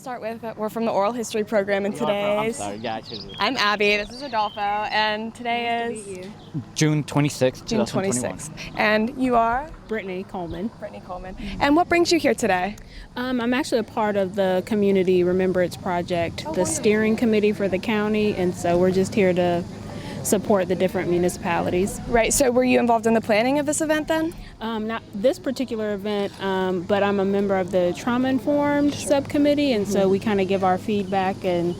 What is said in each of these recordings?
Start with we're from the oral history program, and today's. I'm sorry. Yeah, I should. I'm Abby. This is Adolfo, and today is June 26th, June 2021. 26th. And you are Brittany Coleman. Brittany Coleman. And what brings you here today? I'm actually a part of the Community Remembrance Project, the steering committee for the county, and so we're just here to support the different municipalities. Right. So were you involved in the planning of this event then? Not this particular event, but I'm a member of the trauma-informed subcommittee, and so we kind of give our feedback and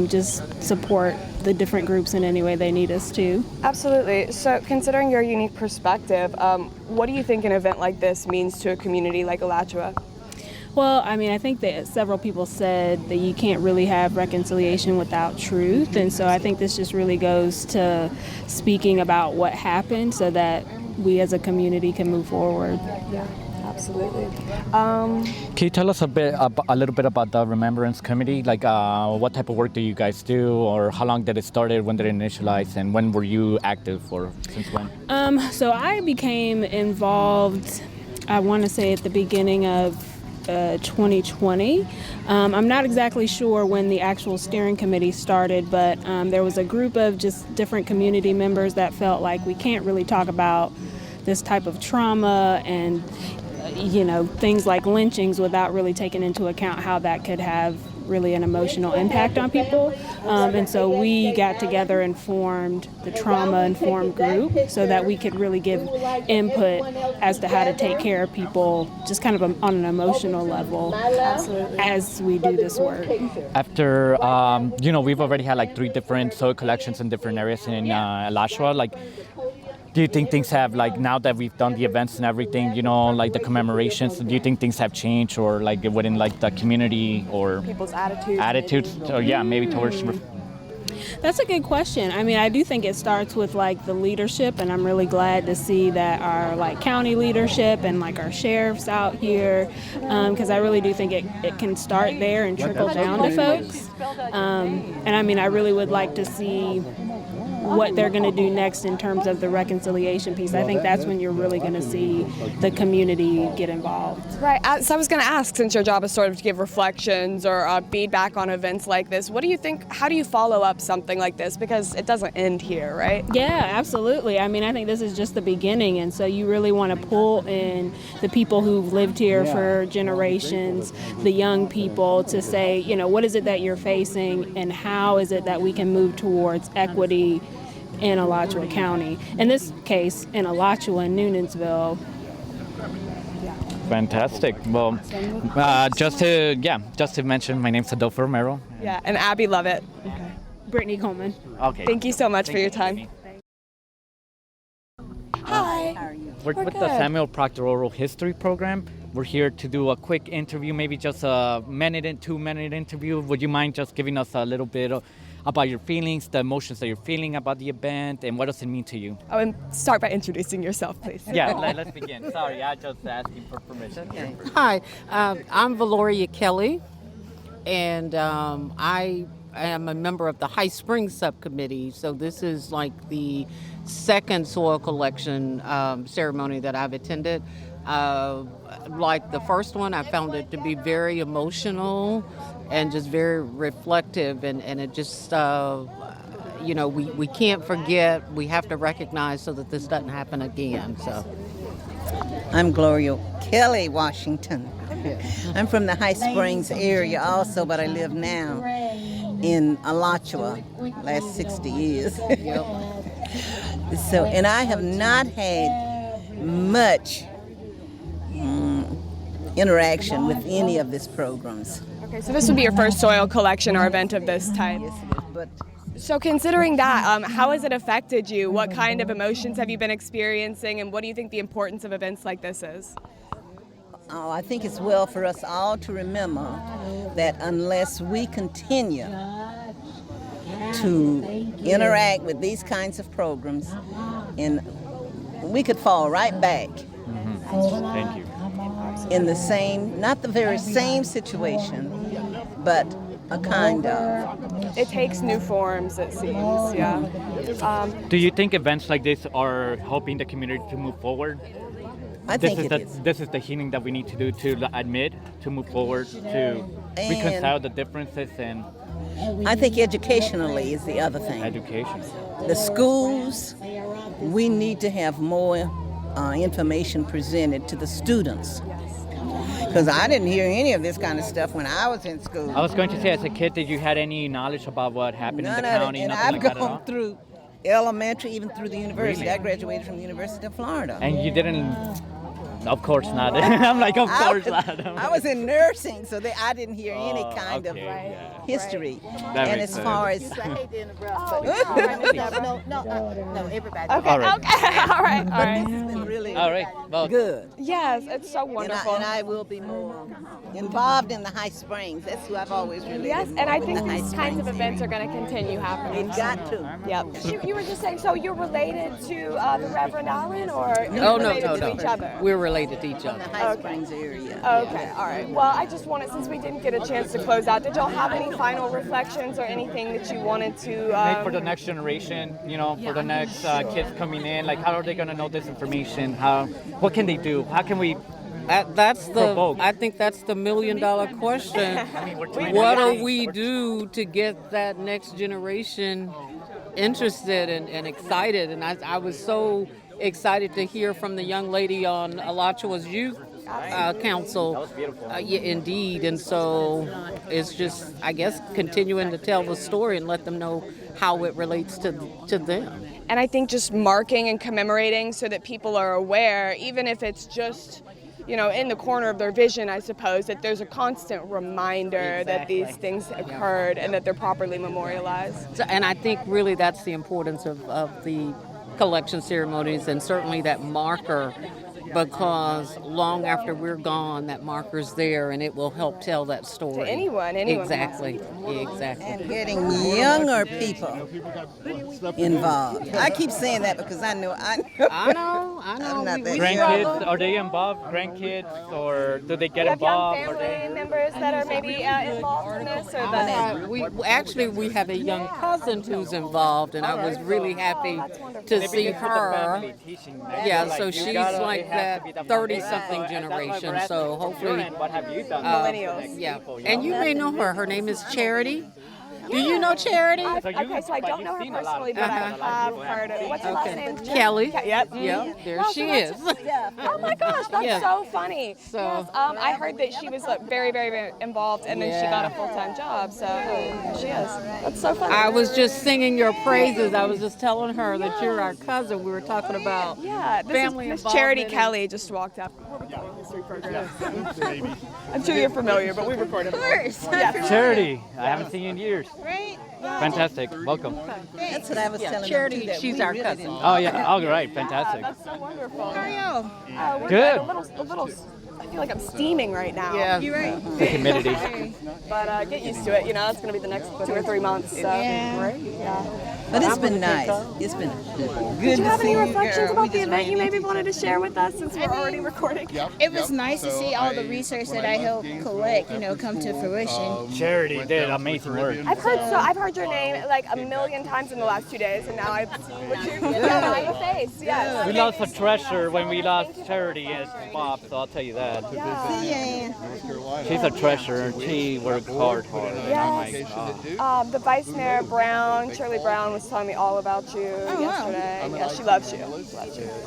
just support the different groups in any way they need us to. Absolutely. So considering your unique perspective, what do you think an event like this means to a community like Alachua? Well, I mean, I think that several people said that you can't really have reconciliation without truth, and so I think this just really goes to speaking about what happened so that we as a community can move forward. Yeah, absolutely. Can you tell us a little bit about the Remembrance Committee? Like, what type of work do you guys do, or how long did it started? When did it initialize, and when were you active, or since when? So I became involved, I want to say at the beginning of 2020. I'm not exactly sure when the actual steering committee started, but there was a group of just different community members that felt like we can't really talk about this type of trauma and things like lynchings without really taking into account how that could have really an emotional impact on people. And so we got together and formed the trauma-informed group so that we could really give input as to how to take care of people just kind of on an emotional level as we do this work. After, we've already had like 3 different soil collections in different areas in Alachua. Like, do you think things have, like, now that we've done the events and everything, like the commemorations, do you think things have changed, or like within like the community or people's attitudes? Or maybe towards. That's a good question. I mean, I do think it starts with like the leadership, and I'm really glad to see that our like county leadership and like our sheriffs out here, because I really do think it can start there and trickle down to folks. And I mean, I really would like to see what they're going to do next in terms of the reconciliation piece. I think that's when you're really going to see the community get involved. Right. So I was going to ask, since your job is sort of to give reflections or feedback on events like this, what do you think, how do you follow up something like this? Because it doesn't end here, right? Yeah, absolutely. I mean, I think this is just the beginning, and so you really want to pull in the people who've lived here for generations, the young people, to say, what is it that you're facing and how is it that we can move towards equity in Alachua County. In this case, in Alachua and Newnansville. Fantastic. Well, just to mention, my name's Adolfo Romero. Yeah, and Abby Lovett. Okay. Brittany Coleman. Okay. Thank you so much for your time. Hi. How are you? We're with the Samuel Proctor Oral History Program. We're here to do a quick interview, maybe just a 2-minute interview. Would you mind just giving us a little bit about your feelings, the emotions that you're feeling about the event, and what does it mean to you? Oh, and start by introducing yourself, please. Yeah, let's begin. Sorry, I just asking for permission. Okay. Hi, I'm Valoria Kelley, and I am a member of the High Springs Subcommittee, so this is like the second soil collection ceremony that I've attended. Like the first one, I found it to be very emotional and just very reflective, and it just, we can't forget, we have to recognize so that this doesn't happen again, so. I'm Gloria Kelley, Washington. I'm from the High Springs area also, but I live now in Alachua, last 60 years. So, and I have not had much interaction with any of these programs. Okay, so this would be your first soil collection or event of this type. Yes, it is, but So considering that, how has it affected you? What kind of emotions have you been experiencing, and what do you think the importance of events like this is? I think it's well for us all to remember that unless we continue to interact with these kinds of programs, and we could fall right back Thank you. in the same, not the very same situation, but a kind of. It takes new forms, it seems, yeah. Do you think events like this are helping the community to move forward? I think it is. This is the healing that we need to do to admit, to move forward, to reconcile the differences and I think educationally is the other thing. education. The schools, we need to have more information presented to the students. Because I didn't hear any of this kind of stuff when I was in school. I was going to say, as a kid, did you had any knowledge about what happened None in the of it. county? And Nothing I've like that at all? gone through elementary, even through the university. Really? I graduated from the University of Florida. And you didn't. Of course not. I'm like, of course not. I was in nursing, so I didn't hear any kind of okay, yeah. history. That And makes as far as I hate to interrupt, Oh, but yeah. no, everybody. Okay, All right. okay, all right, all right. it's been really All right. Well, good. Yes, it's so And wonderful. I will be more involved in the High Springs. That's who I've always really Yes, been and I with think the High these kinds of Springs events are area. going to continue happening. They've got to. Yep. You were just saying, so you're related to the Reverend Allen, or you're Oh, related to each other? We're related to each The other. High Springs area. Okay, all right. Well, I just wanted, since we didn't get a chance to close out, did y'all have any final reflections or anything that you wanted to make for the next generation, for the next kids coming in, like how are they going to know this information? What can they do? How can we provoke? I think that's the $1 million question. doing What do everything. we do to get that next generation interested and excited? And I was so excited to hear from the young lady on Alachua's youth council. That was beautiful. Yeah, indeed. And so it's just, I guess, continuing to tell the story and let them know how it relates to them. And I think just marking and commemorating so that people are aware, even if it's just, in the corner of their vision, I suppose, that there's a constant reminder that these things occurred and that they're properly memorialized. So, and I think really that's the importance of the collection ceremonies and certainly that marker, because long after we're gone, that marker's there and it will help tell that story. To anyone. Exactly. Exactly. And getting younger people involved. I keep saying that because I know. I know. I'm not that Grandkids, are they involved? Grandkids, or do they get Do you have young involved? family members that are maybe involved in this? Or the... We have a young cousin who's involved, and I was really happy to see her. Yeah, so she's like that 30-something generation. So hopefully, What have you done? Millennials. yeah. And you may know her. Her name is Charity. Do you know Charity? Okay, so I don't know her personally, but I have heard of it. What's her last name? Kelly. Yep. Yep, there Wow, she so is. Oh my gosh, that's Yeah. so funny. So- Yes, I heard that she was very, very, very involved, and then she got a full-time job. So here she is. That's so funny. I was just singing your praises. I was just telling her that you're our cousin. We were talking about Yeah, this family is Miss Charity involvement. Kelley just walked up. History program. I'm sure you're familiar, but we recorded. Of course. Yes. Charity, I haven't seen you in years. Right? Fantastic. Welcome. That's what I was telling Charity, them too, that she's we our really cousin. didn't- Oh yeah. All right. Fantastic. That's so wonderful. How are y'all? We're Good. A little. I feel like I'm steaming right now. Yeah. You right? The humidity. But get used to it. That's going to be the next 2 or 3 months. So. Yeah. Great. Yeah. But it's been nice. It's been good Did you to have see any you, reflections girl. about We the just event ran you maybe into wanted to share with us since we're already recording? It was nice to see all the research that I helped collect, come to fruition. Charity did amazing work. I've heard your name like a million times in the last 2 days, and now I've seen what you've done on your face. Yes. We lost a treasure when we lost Charity as Bob, so I'll tell you that. Yeah. She's a treasure. She worked hard. Yes. The Vice Mayor Brown, Shirley Brown, was telling me all about you yesterday. Yeah, she loves you.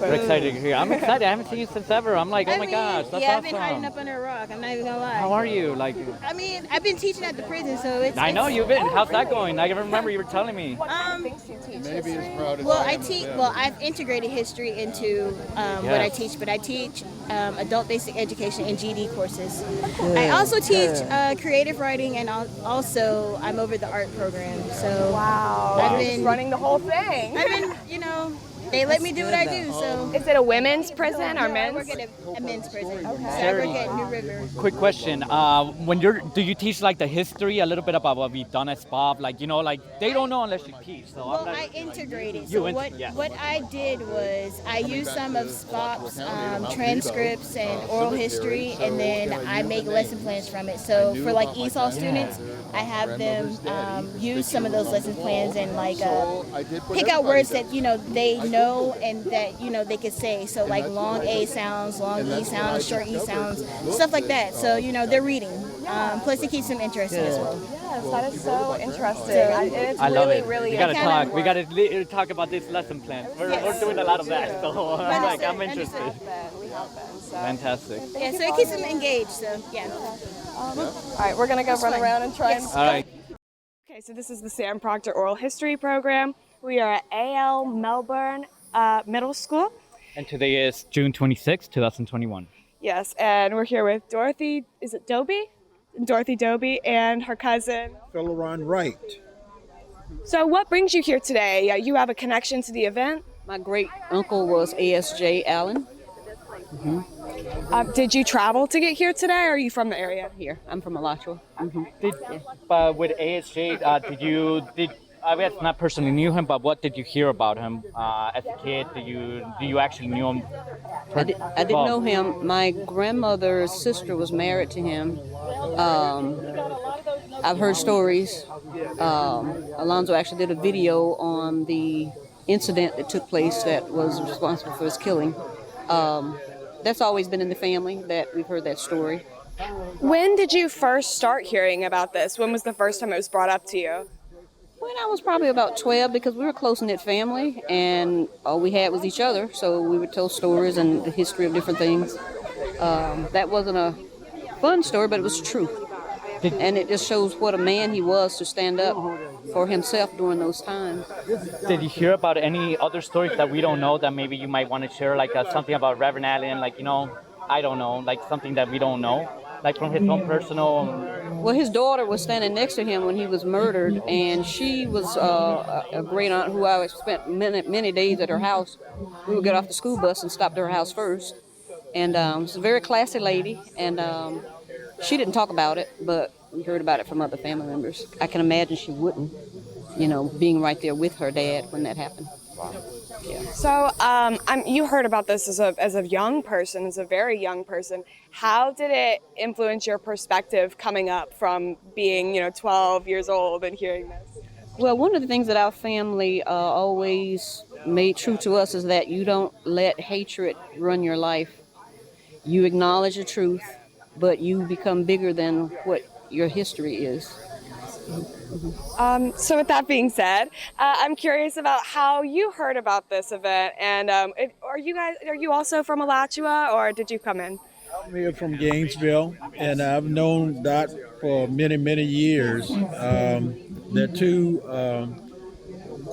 We're excited to hear. I'm excited. I haven't seen you since ever. I'm like, oh my gosh, that's I've been hiding awesome. up under a rock. I'm not even gonna lie. How are you? Like, I mean, I've been teaching at the prison, so it's. I know you've been. How's that going? I remember you were telling me. What kind of things do you teach? History? Well, I teach. Well, I've integrated history into what I teach, but I teach adult basic education and GED courses. I also teach creative writing, and also I'm over the art program. So Wow. I've You're been- just running the whole thing. I've been, they let me do what I do. So Is it a women's prison or I men's? work at a men's prison. So I work at New River. Quick question. Do you teach like the history, a little bit about what we've done as Bob? Like, they don't know unless you teach. So Well, I'm not, I integrated. You So yeah. what I did was I used some of SPOP's transcripts and oral history, and then I make lesson plans from it. So for like ESOL students, I have them use some of those lesson plans and like pick out words that they know and that they could say. So like long A sounds, long E sounds, short E sounds, stuff like that. So they're reading. Plus it keeps them interested as well. Yes, that is so interesting. It's I love it. really We gotta talk. We gotta talk about this lesson plan. We're doing a lot of that, so I'm interested. We have been. So. Fantastic. Yeah, so it keeps them engaged. So yeah. All right, we're gonna go run around and try. All right. Okay, so this is the Sam Proctor Oral History Program. We are at A.L. Melbourne Middle School. And today is June 26, 2021. Yes, and we're here with Dorothy. Is it Doby? Dorothy Doby and her cousin Philoron Wright. So what brings you here today? You have a connection to the event? My great uncle was A.S.J. Allen. Did you travel to get here today, or are you from the area? Here, I'm from Alachua. With ASJ, I guess not personally knew him, but what did you hear about him as a kid? Do you actually knew him? I didn't know him. My grandmother's sister was married to him. I've heard stories. Alonzo actually did a video on the incident that took place that was responsible for his killing. That's always been in the family that we've heard that story. When did you first start hearing about this? When was the first time it was brought up to you? When I was probably about 12, because we were a close-knit family and all we had was each other, so we would tell stories and the history of different things. That wasn't a fun story, but it was true. And it just shows what a man he was to stand up for himself during those times. Did you hear about any other stories that we don't know that maybe you might want to share, like something about Reverend Allen, I don't know, like something that we don't know, like from his own personal... Well, his daughter was standing next to him when he was murdered, and she was a great aunt who I spent many days at her house. We would get off the school bus and stop at her house first. And she's a very classy lady, and she didn't talk about it, but we heard about it from other family members. I can imagine she wouldn't, being right there with her dad when that happened. Yeah. So you heard about this as a young person, as a very young person. How did it influence your perspective coming up from being, 12 years old and hearing this? Well, one of the things that our family always made true to us is that you don't let hatred run your life. You acknowledge the truth, but you become bigger than what your history is. So with that being said, I'm curious about how you heard about this event, and are you also from Alachua, or did you come in? I'm here from Gainesville, and I've known Dot for many, many years. There are two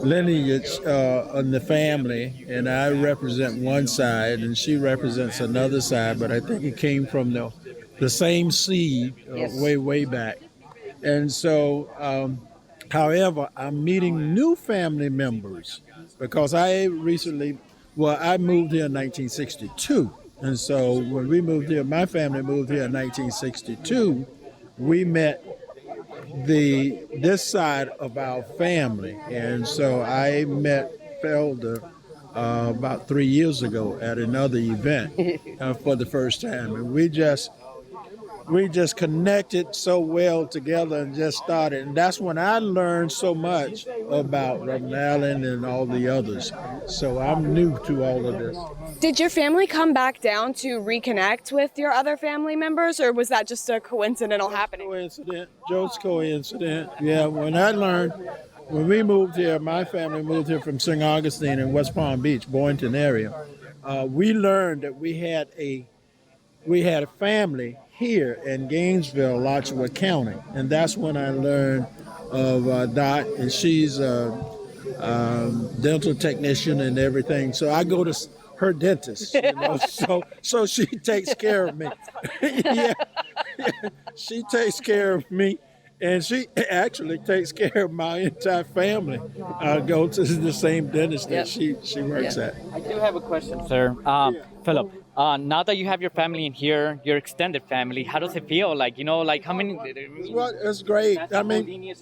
lineages in the family, and I represent one side, and she represents another side, but I think it came from the same seed way back. And so, however, I'm meeting new family members because I moved here in 1962. And so when we moved here, my family moved here in 1962, we met this side of our family. And so I met Felder about 3 years ago at another event for the first time. And we just connected so well together and just started. And that's when I learned so much about Reverend Allen and all the others. So I'm new to all of this. Did your family come back down to reconnect with your other family members, or was that just a coincidental happening? Just coincident. Yeah, when we moved here, my family moved here from St. Augustine in West Palm Beach, Boynton area. We learned that we had a family here in Gainesville, Alachua County, and that's when I learned of Dot, and she's a dental technician and everything. So I go to her dentist, so she takes care of me. yeah, she takes care of me, and she actually takes care of my entire family. I go to the same dentist that she works at. I do have a question, sir. Philip. Now that you have your family in here, your extended family, how does it feel? How many? It's great. I mean, you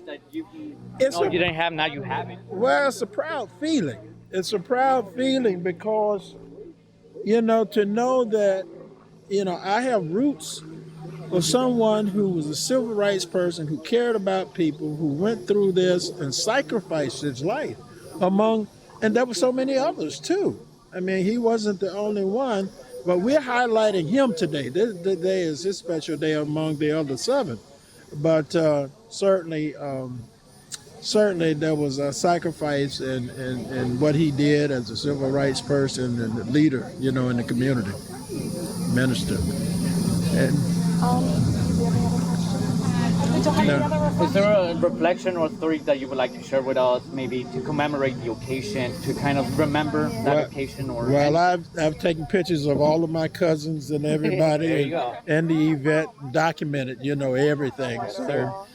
didn't have, now you have it. Well, it's a proud feeling. It's a proud feeling because, to know that, I have roots of someone who was a civil rights person, who cared about people, who went through this and sacrificed his life and there were so many others too. I mean, he wasn't the only one, but we're highlighting him today. This day is his special day among the other 7. But certainly there was a sacrifice in what he did as a civil rights person and leader, in the community, minister. And Is there a reflection or story that you would like to share with us, maybe to commemorate the occasion, to kind of remember that occasion? Well, I've taken pictures of all of my cousins and everybody and the event, documented, everything. So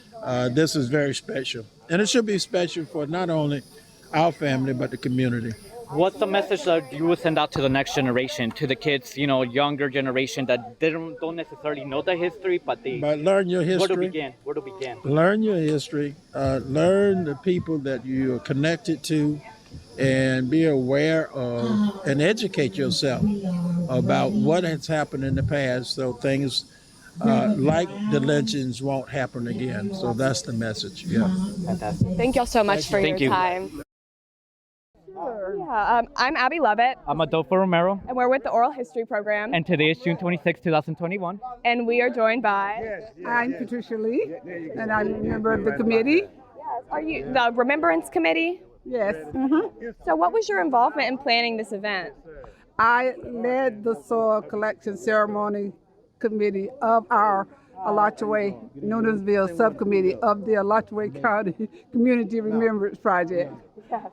this is very special. And it should be special for not only our family, but the community. What's the message that you would send out to the next generation, to the kids, younger generation that don't necessarily know the history, but learn your history. Where to begin? Learn your history. Learn the people that you are connected to, and be aware of and educate yourself about what has happened in the past, so things like the lynchings won't happen again. So that's the message. Yeah. Fantastic. Thank y'all so much for your time. Yeah, I'm Abby Lovett. I'm Adolfo Romero. And we're with the Oral History Program. And today is June 26, 2021. And we are joined by... I'm Patricia Lee, and I'm a member of the committee. Yes. Are you the Remembrance Committee? Yes. So what was your involvement in planning this event? I led the soil collection ceremony committee of our Alachua, Newnansville subcommittee of the Alachua County Community Remembrance Project. Yes.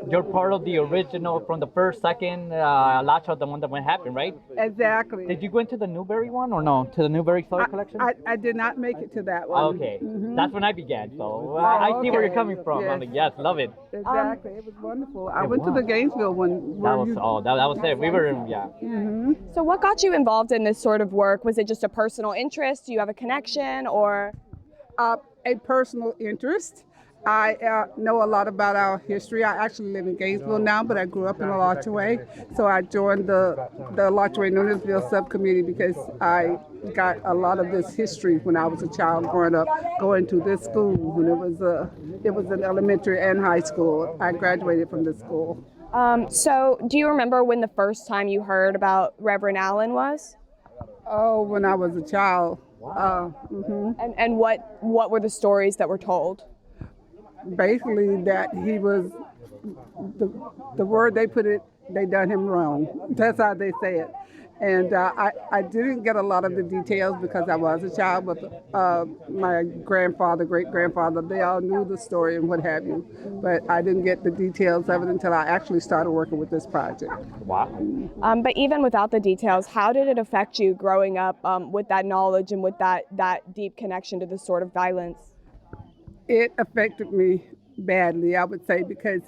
You're part of the original, from the first, second, Alachua, the one that happened, right? Exactly. Did you go into the Newberry one or no? To the Newberry soil collection? I did not make it to that one. Okay. That's when I began, so I see where you're coming from. Yes. I'm like, yes, love it. Exactly. It was wonderful. I went to the Gainesville one. That was it. We were in, yeah. So what got you involved in this sort of work? Was it just a personal interest? Do you have a connection, or? A personal interest. I know a lot about our history. I actually live in Gainesville now, but I grew up in Alachua. So I joined the Alachua Newnansville subcommittee because I got a lot of this history when I was a child growing up, going to this school when it was an elementary and high school. I graduated from this school. So do you remember when the first time you heard about Reverend Allen was? Oh, when I was a child. And what were the stories that were told? Basically that he was, the word they put it, they done him wrong. That's how they say it. And I didn't get a lot of the details because I was a child, but my grandfather, great-grandfather, they all knew the story and what have you. But I didn't get the details of it until I actually started working with this project. Wow. But even without the details, how did it affect you growing up with that knowledge and with that deep connection to this sort of violence? It affected me badly, I would say, because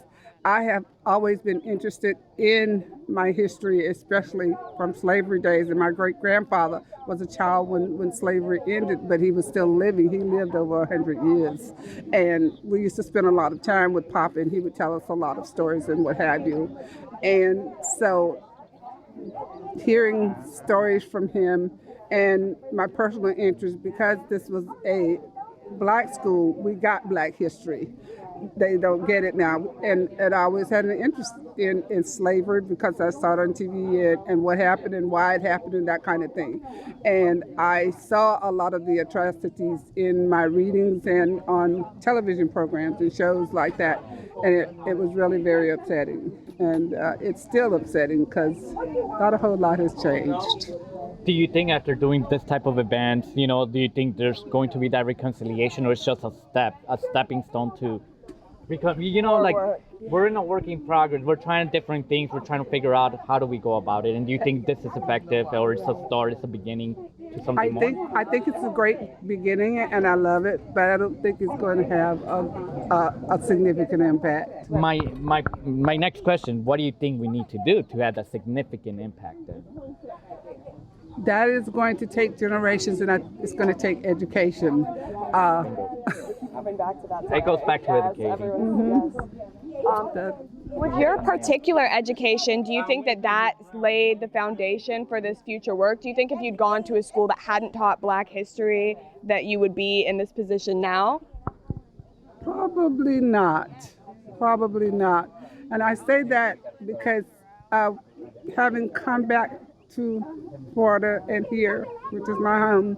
I have always been interested in my history, especially from slavery days. And my great-grandfather was a child when slavery ended, but he was still living. He lived over 100 years. And we used to spend a lot of time with Papa, and he would tell us a lot of stories and what have you. And so hearing stories from him and my personal interest, because this was a Black school, we got Black history. They don't get it now. And I always had an interest in slavery because I saw it on TV and what happened and why it happened and that kind of thing. And I saw a lot of the atrocities in my readings and on television programs and shows like that. And it was really very upsetting. And it's still upsetting because not a whole lot has changed. Do you think after doing this type of events, do you think there's going to be that reconciliation, or it's just a stepping stone to become, like we're in a work in progress. We're trying different things. We're trying to figure out how do we go about it. And do you think this is effective, or it's a start, it's a beginning to something more? I think it's a great beginning, and I love it, but I don't think it's going to have a significant impact. My next question, what do you think we need to do to have a significant impact there? That is going to take generations, and it's going to take education. Coming back to that. It goes back to education. With your particular education, do you think that that laid the foundation for this future work? Do you think if you'd gone to a school that hadn't taught Black history that you would be in this position now? Probably not. Probably not. And I say that because having come back to Florida and here, which is my home,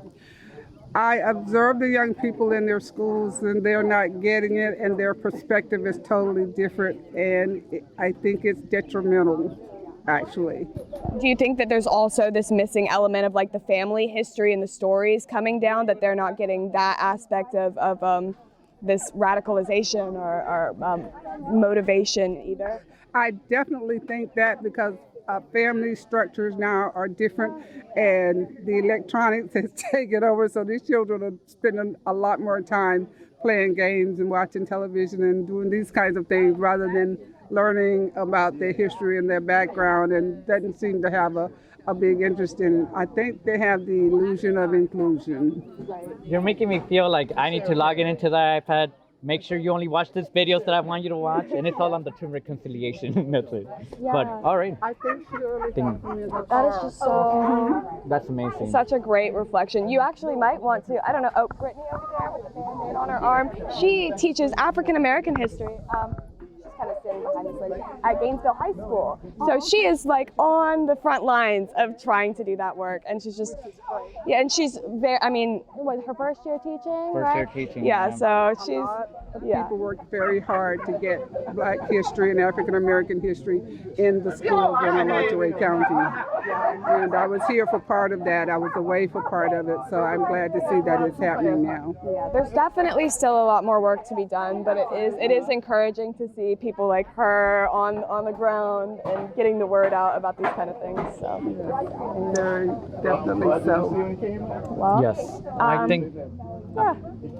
I observe the young people in their schools and they're not getting it and their perspective is totally different, and I think it's detrimental, actually. Do you think that there's also this missing element of like the family history and the stories coming down, that they're not getting that aspect of this radicalization or motivation either? I definitely think that because family structures now are different and the electronics has taken over, so these children are spending a lot more time playing games and watching television and doing these kinds of things rather than learning about their history and their background, and doesn't seem to have a big interest in it. I think they have the illusion of inclusion. You're making me feel like I need to log into the iPad. Make sure you only watch these videos that I want you to watch, and it's all on the Truth and Reconciliation. That's it. Yeah. But all right. I think she really talked me about That is just so... That's amazing. Such a great reflection. You actually might want to, I don't know, oh, Brittany over there with the band-aid on her arm. She teaches African American history. She's kind of standing behind this lady at Gainesville High School. So she is like on the front lines of trying to do that work, and she's just, yeah, and she's very, I mean, was her first year teaching, right? First year teaching. Yeah, so she's, yeah. People work very hard to get Black history and African American history in the schools in Alachua County. And I was here for part of that. I was away for part of it, so I'm glad to see that it's happening now. Yeah, there's definitely still a lot more work to be done, but it is encouraging to see people like her on the ground and getting the word out about these kind of things. So Very definitely so. well, Yes. I think. yeah.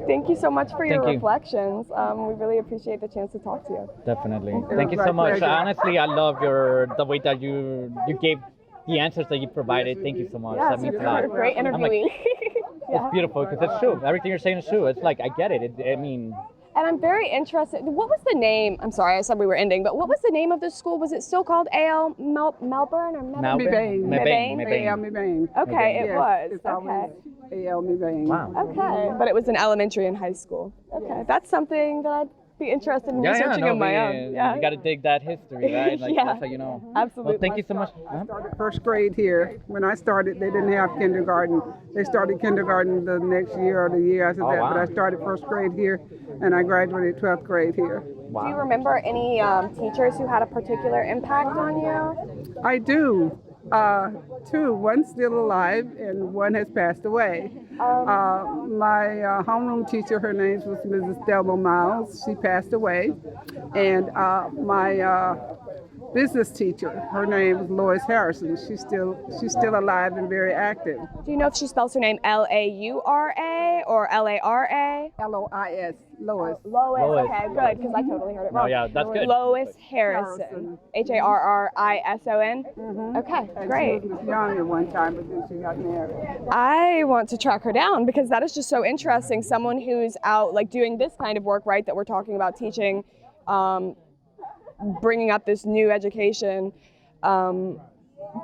Thank you so much for your Thank you. reflections. We really appreciate the chance to talk to you. Definitely. was Thank you my so much. pleasure. Honestly, I love the way that you gave the answers that you provided. Thank you so much. Yeah, That means a you're a lot. great I'm like, interviewee. it's beautiful because it's true. Everything you're saying is true. It's like I get it. I mean, And I'm very interested. What was the name? I'm sorry, I said we were ending, but what was the name of the school? Was it still called A.L. Melbourne or Melbourne? Mebane. Mebane? Mebane. Okay, it Yes, was. it's Okay. always A.L. Mebane. wow. Okay, but it was an elementary and high school. Okay, that's something that I'd be interested in researching on my own. Yeah, You got to dig that history, right? Like Yeah. that's how you know. absolutely. Well, thank you so much. I started first grade here. When I started, they didn't have kindergarten. They started kindergarten the next year or the year after Oh, that. wow. But I started first grade here, and I graduated 12th grade here. Do you remember any teachers who had a particular impact on you? I do. Two. One's still alive, and one has passed away. My homeroom teacher, her name was Mrs. Thelma Miles. She passed away. And my business teacher, her name was Lois Harrison. She's still alive and very active. Do you know if she spells her name L-A-U-R-A or L-A-R-A? Lois. Lois. Lois. Okay, good, because I totally heard it wrong. No, yeah, that's good. Lois Harrison. Harrison. Okay, great. She was young at one time, but then she got married. I want to track her down because that is just so interesting. Someone who's out like doing this kind of work, right, that we're talking about, teaching, bringing up this new education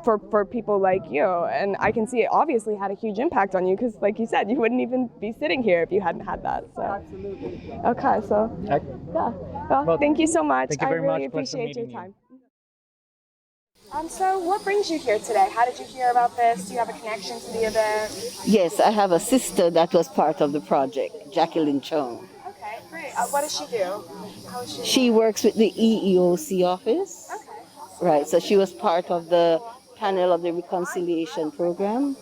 for people like you. And I can see it obviously had a huge impact on you because, like you said, you wouldn't even be sitting here if you hadn't had that. So. Absolutely. Okay, so yeah. Well, thank you so much. Thank you very I really much. Pleasure appreciate your meeting you. time. So what brings you here today? How did you hear about this? Do you have a connection to the event? Yes, I have a sister that was part of the project, Jacqueline Chung. Okay, great. What does she do? How is she? She works with the EEOC office. Okay. Right, so she was part of the panel of the reconciliation program.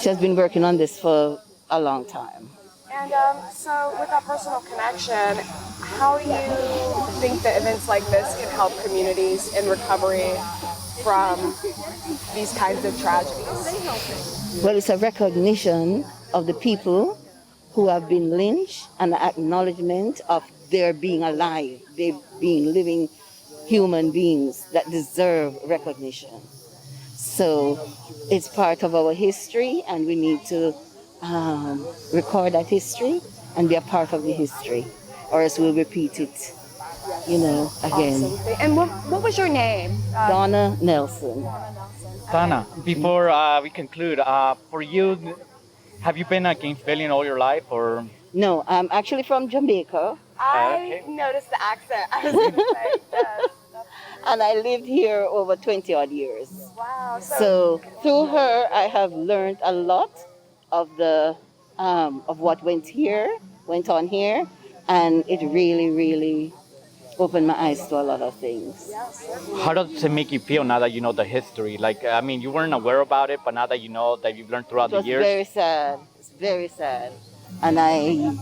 She has been working on this for a long time. And so with that personal connection, how do you think that events like this can help communities in recovery from these kinds of tragedies? Well, it's a recognition of the people who have been lynched and an acknowledgement of their being alive, they being living human beings that deserve recognition. So it's part of our history, and we need to record that history and be a part of the history, or else we'll repeat it again. Awesome. And what was your name? Donna Nelson. Donna, before we conclude, for you, have you been a Gainesvillian all your life, or? No, I'm actually from Jamaica. I noticed the accent. I was going to say, yes. And I lived here over 20 odd years. Wow. So through her, I have learned a lot of of what went on here, and it really, really opened my eyes to a lot of things. How does it make you feel now that you know the history? Like, I mean, you weren't aware about it, but now that you know, that you've learned throughout the years. It's very sad. It's very sad. And I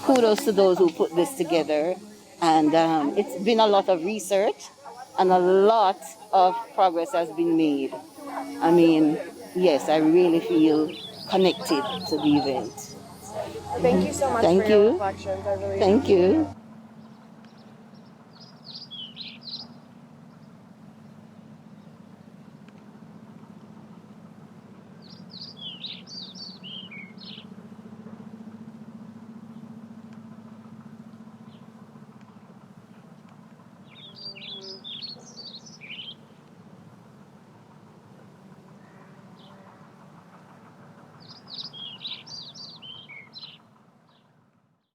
kudos to those who put this together. And it's been a lot of research, and a lot of progress has been made. I mean, yes, I really feel connected to the event. Thank you so much Thank for your you. reflections. I really Thank you.